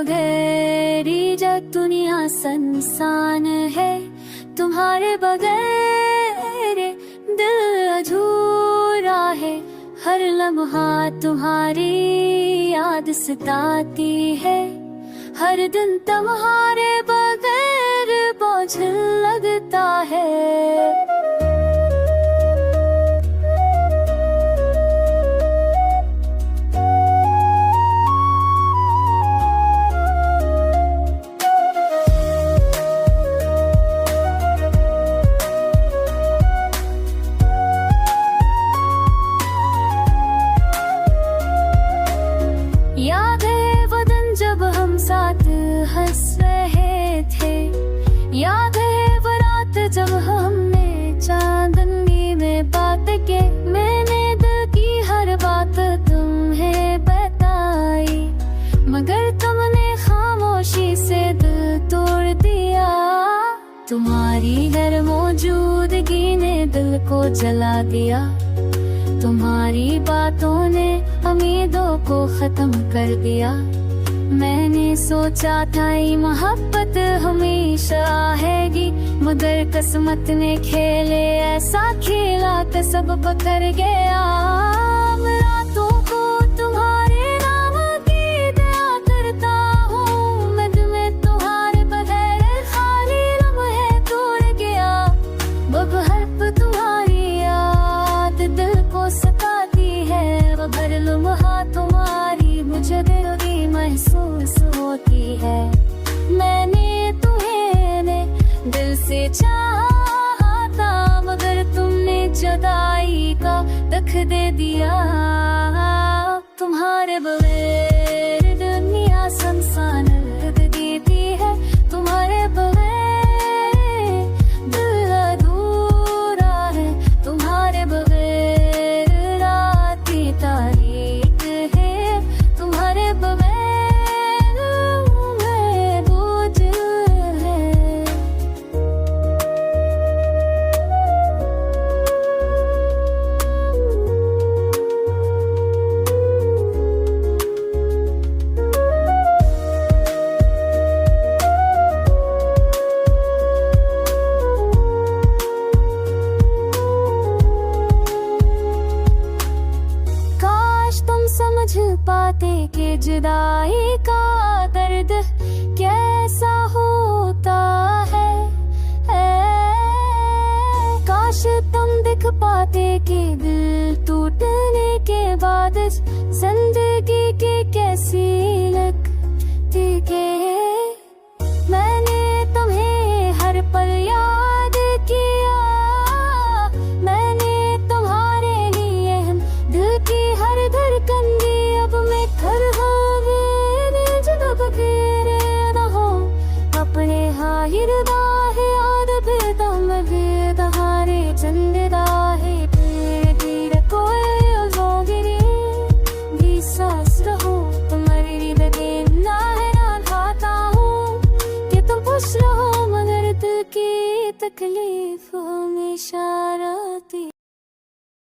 बगैर ही जग दुनिया संसान है। तुम्हारे बगैर दिल अधूरा है। हर लम्हा तुम्हारी याद सताती है। हर दिन तुम्हारे बगैर बोझ लगता है। याद है वो दिन जब हम साथ हंस रहे थे। याद है वो रात जब हमने चांदनी में बात के। मैंने दिल की हर बात तुम्हें बताई, मगर तुमने खामोशी से दिल तोड़ दिया। तुम्हारी हर मौजूदगी ने दिल को जला दिया। तुम्हारी बातों ने उम्मीदों को खत्म कर दिया। मैंने सोचा था ये मोहब्बत हमेशा रहेगी, मगर किस्मत ने खेले ऐसा खेला कि सब बकर गया। रातों को तुम्हारे नाम की दया करता हूँ। मैं में तुम्हारे बगैर खाली लम्हे तोड़ गया। बहर तुम्हारी याद दिल को सताती है। हर लम्हा तुम्हारी मुझे बेरुखी महसूस होती है। मैंने तुम्हें दिल से चाहा था, मगर तुमने जुदाई का दुख दे दिया। तुम्हारे बगैर दुनिया संसान देती है। तुम्हारे बगैर दिल अधूरा है। तुम्हारे बगैर रात तारीख है। तुम्हारे बगैर मैं बोझ है। तुम समझ पाते कि जुदाई का दर्द कैसा होता है। काश तुम दिख पाते कि दिल टूटने के बाद जिंदगी की कैसी लगती है। मैंने तुम्हें हर पल याद किया। मैंने तुम्हारे लिए दिल की हर धड़कन दी। अब मैं घर जब तेरे रहो अपने हाहिर दाहे याद बेदम बेदहारे चंदा है। धीरे कोई जोगिरी भी सांस रहो। तुम्हारी लगे ना है ना खाता हूँ कि तुम खुश रहो, मगर दिल की तकलीफ हमेशा रहती।